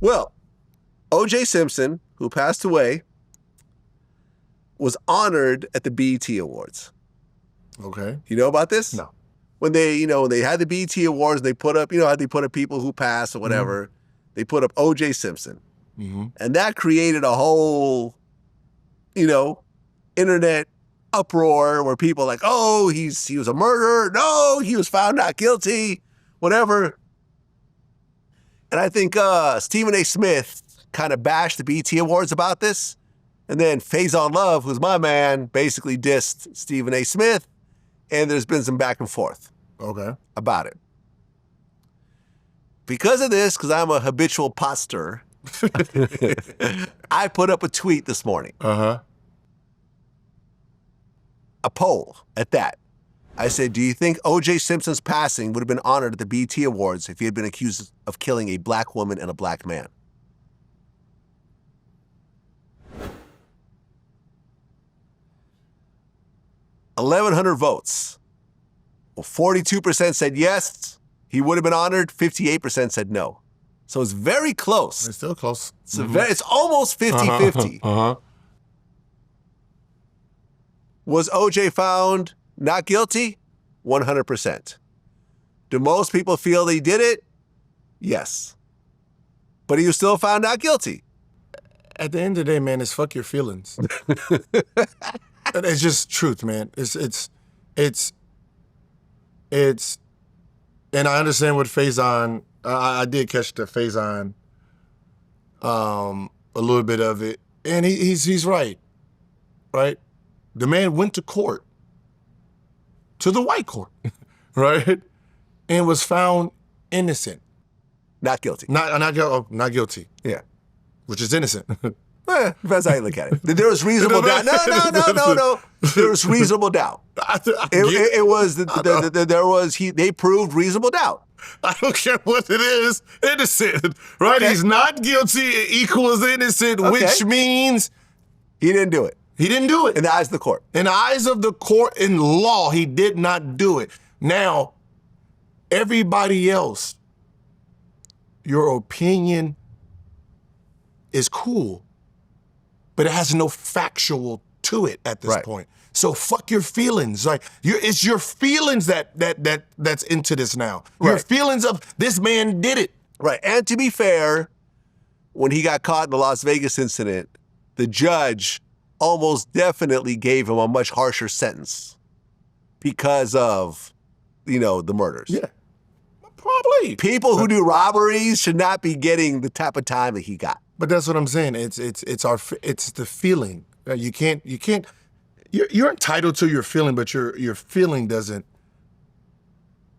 Well, OJ Simpson, who passed away, was honored at the BET Awards. Okay. You know about this? No. When they had the BET Awards, they put up, how they put up people who passed or whatever. They put up OJ Simpson. And that created a whole, internet uproar where people are like, oh, he was a murderer. No, he was found not guilty, whatever. And I think Stephen A. Smith kind of bashed the BET Awards about this. And then Faison Love, who's my man, basically dissed Stephen A. Smith. And there's been some back and forth about it. Because of this, because I'm a habitual poster, I put up a tweet this morning. A poll at that. I said, do you think O.J. Simpson's passing would have been honored at the BET Awards if he had been accused of killing a black woman and a black man? $1,100 votes. Well, 42% said yes, he would have been honored. 58% said no. So it's very close. It's still close. It's almost 50-50. Was OJ found not guilty? 100%. Do most people feel he did it? Yes. But he was still found not guilty. At the end of the day, man, it's fuck your feelings. It's just truth, man. It's and I understand what Faison, I did catch the Faison, a little bit of it. And he's right? The man went to court, to the white court, right? And was found innocent. Not guilty. Not guilty. Yeah. Which is innocent. Depends how you look at it. There was reasonable doubt. No. There was reasonable doubt. They proved reasonable doubt. I don't care what it is. Innocent, right? Okay. He's not guilty equals innocent, which means he didn't do it. He didn't do it. In the eyes of the court. In the eyes of the court, in law, he did not do it. Now, everybody else, your opinion is cool, but it has no factual to it at this point. So fuck your feelings. Like it's your feelings that's into this now. Your feelings of this man did it. Right. And to be fair, when he got caught in the Las Vegas incident, the judge almost definitely gave him a much harsher sentence because of, the murders. Yeah. Probably. People who do robberies should not be getting the type of time that he got. But that's what I'm saying. It's the feeling. You can't. You're entitled to your feeling, but your feeling doesn't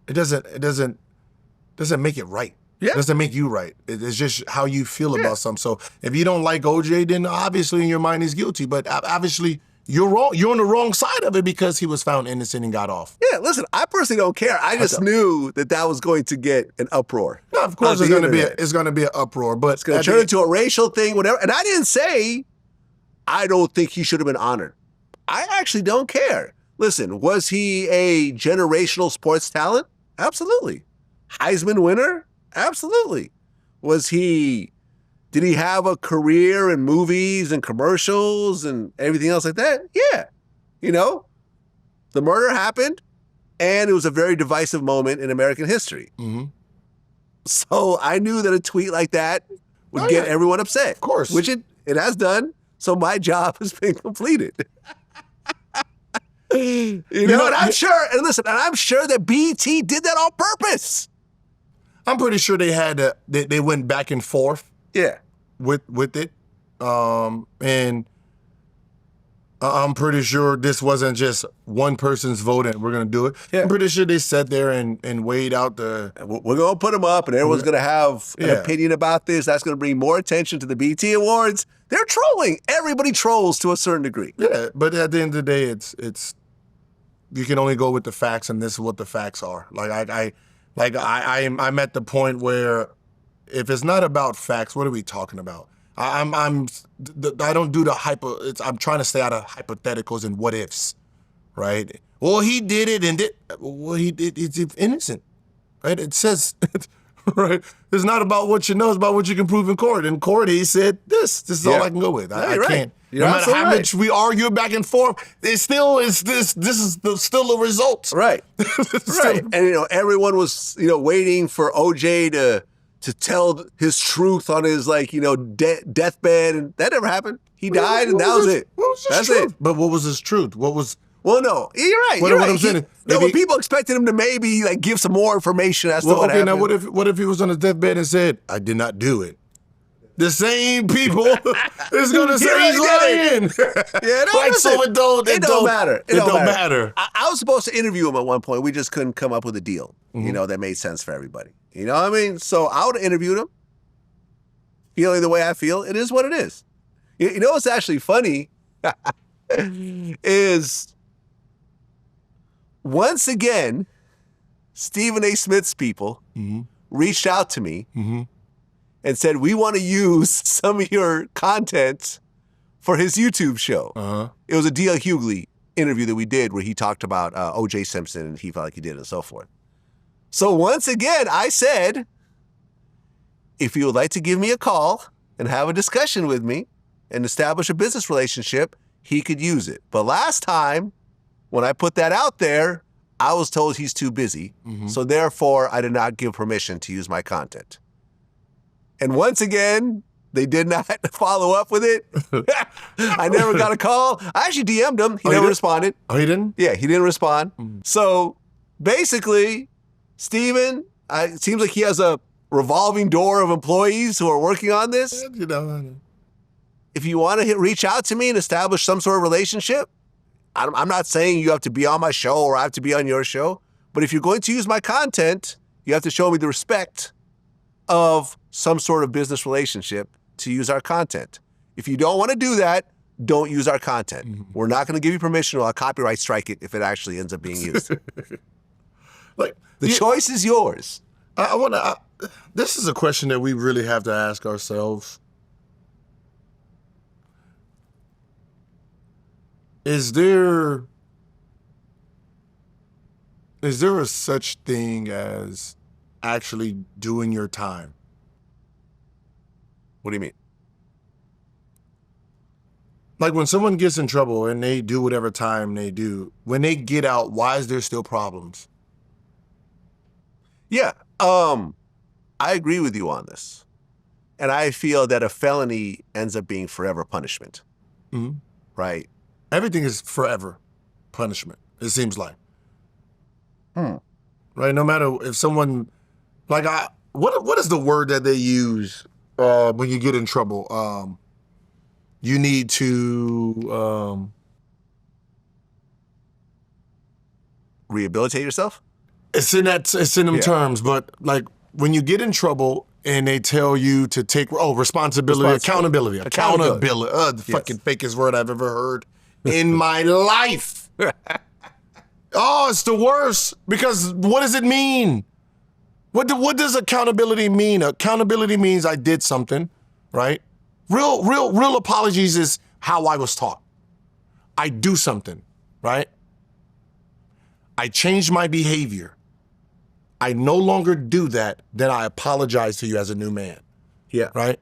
make it right. Yeah. It doesn't make you right. It's just how you feel about something. So if you don't like OJ, then obviously in your mind he's guilty. But obviously you're wrong. You're on the wrong side of it because he was found innocent and got off. Yeah, listen, I personally don't care. I just knew that was going to get an uproar. No, of course it's going to be an uproar, but it's going to turn into a racial thing, whatever. And I didn't say I don't think he should have been honored. I actually don't care. Listen, was he a generational sports talent? Absolutely. Heisman winner? Absolutely. Did he have a career in movies and commercials and everything else like that? Yeah. The murder happened and it was a very divisive moment in American history. So I knew that a tweet like that would get everyone upset. Of course. Which it has done. So my job has been completed. And I'm sure, and listen, and I'm sure that BET did that on purpose. I'm pretty sure they went back and forth. Yeah. With it. And I'm pretty sure this wasn't just one person's vote and we're going to do it. Yeah. I'm pretty sure they sat there and weighed out the... We're going to put them up and everyone's going to have an opinion about this. That's going to bring more attention to the BET Awards. They're trolling. Everybody trolls to a certain degree. Yeah, but at the end of the day, it's you can only go with the facts, and this is what the facts are. I'm at the point where if it's not about facts, what are we talking about? I don't do the hypo. I'm trying to stay out of hypotheticals and what ifs, right? Well, he did it, and well, he did. It's innocent, right? It says, right? It's not about what you know, it's about what you can prove in court. In court, he said this. This is all I can go with. I you're right. can't. You're no matter how absolutely much we argue back and forth, it still is this. This is still the result. Right. Right. And, everyone was, waiting for OJ to tell his truth on his, deathbed. And that never happened. He died, and that was it. What was his That's truth? it. But what was his truth? What was... Well, no, you're right. What I'm saying is, people expected him to maybe give some more information as to what happened. Now what if he was on his deathbed and said, "I did not do it"? The same people is gonna say he's lying. Yeah, it don't matter. It don't matter. I was supposed to interview him at one point. We just couldn't come up with a deal, that made sense for everybody. You know what I mean? So I would have interviewed him. Feeling the way I feel, it is what it is. You know what's actually funny is, once again, Stephen A. Smith's people reached out to me and said, we want to use some of your content for his YouTube show. It was a D.L. Hughley interview that we did where he talked about OJ Simpson and he felt like he did and so forth. So once again, I said, if you would like to give me a call and have a discussion with me and establish a business relationship, he could use it. But last time, when I put that out there, I was told he's too busy. So therefore, I did not give permission to use my content. And once again, they did not follow up with it. I never got a call. I actually DM'd him. He never responded. Oh, he didn't? Yeah, he didn't respond. So basically, Steven, it seems like he has a revolving door of employees who are working on this. If you want to reach out to me and establish some sort of relationship, I'm not saying you have to be on my show or I have to be on your show, but if you're going to use my content, you have to show me the respect of some sort of business relationship to use our content. If you don't want to do that, don't use our content. We're not going to give you permission, or I'll copyright strike it if it actually ends up being used. The choice is yours. This is a question that we really have to ask ourselves. Is there a such thing as actually doing your time? What do you mean? Like when someone gets in trouble and they do whatever time they do, when they get out, why is there still problems? Yeah, I agree with you on this. And I feel that a felony ends up being forever punishment. Right? Everything is forever punishment, it seems like. Right? No matter if someone, what is the word that they use when you get in trouble? You need to rehabilitate yourself? It's in them terms, but like when you get in trouble and they tell you to take responsibility, accountability. The fucking fakest word I've ever heard in my life. Oh, it's the worst, because what does it mean? What does accountability mean? Accountability means I did something, right? Real apologies is how I was taught. I do something, right? I changed my behavior. I no longer do that, then I apologize to you as a new man. Yeah. Right?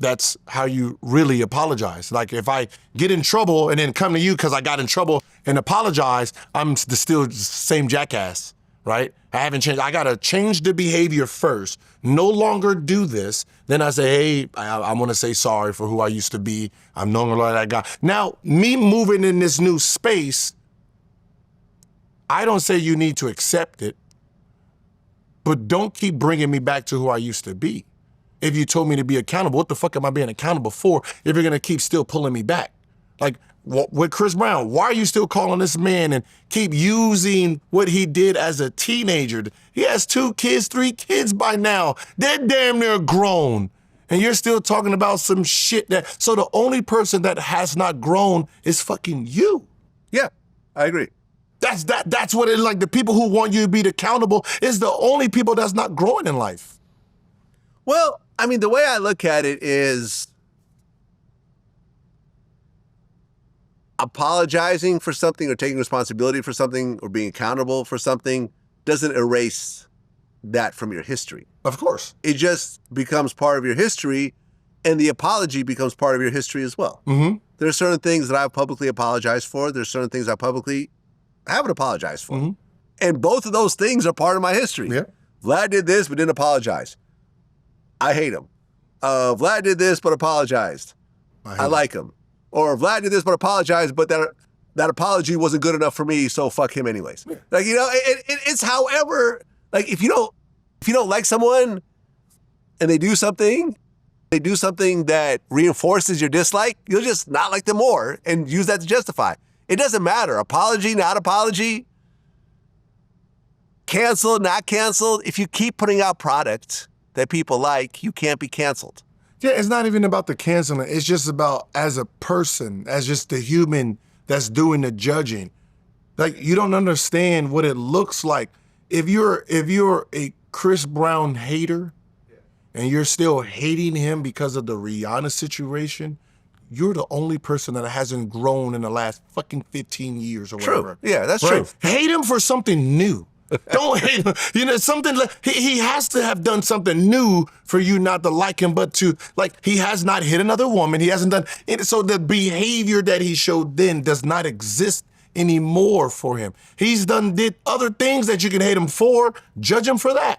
That's how you really apologize. Like if I get in trouble and then come to you because I got in trouble and apologize, I'm still the same jackass, right? I haven't changed. I got to change the behavior first. No longer do this. Then I say, hey, I want to say sorry for who I used to be. I'm no longer that guy. Now, me moving in this new space, I don't say you need to accept it, but don't keep bringing me back to who I used to be. If you told me to be accountable, what the fuck am I being accountable for if you're going to keep still pulling me back? Like with Chris Brown, why are you still calling this man and keep using what he did as a teenager? He has 2 kids, 3 kids by now. They're damn near grown. And you're still talking about some shit so the only person that has not grown is fucking you. Yeah, I agree. That's what it like. The people who want you to be accountable is the only people that's not growing in life. Well, I mean, the way I look at it is apologizing for something or taking responsibility for something or being accountable for something doesn't erase that from your history. Of course. It just becomes part of your history, and the apology becomes part of your history as well. Mm-hmm. There are certain things that I've publicly apologized for. There's certain things I publicly haven't apologized for. Mm-hmm. And both of those things are part of my history. Yeah. Vlad did this but didn't apologize. I hate him. Vlad did this but apologized. I like him. Or Vlad did this but apologized, but that apology wasn't good enough for me, so fuck him anyways. Yeah. Like, you know, it's however, like if you don't like someone and they do something that reinforces your dislike, you'll just not like them more and use that to justify. It doesn't matter. Apology, not apology, canceled, not canceled. If you keep putting out product that people like, you can't be canceled. Yeah, it's not even about the canceling. It's just about as a person, as just the human that's doing the judging. Like, you don't understand what it looks like. If you're a Chris Brown hater and you're still hating him because of the Rihanna situation, you're the only person that hasn't grown in the last fucking 15 years or whatever. True. Yeah, that's true. Hate him for something new. Don't hate him. You know, something like he has to have done something new for you not to like him, but to, like, he has not hit another woman. He hasn't done it. So the behavior that he showed then does not exist anymore for him. He's did other things that you can hate him for. Judge him for that.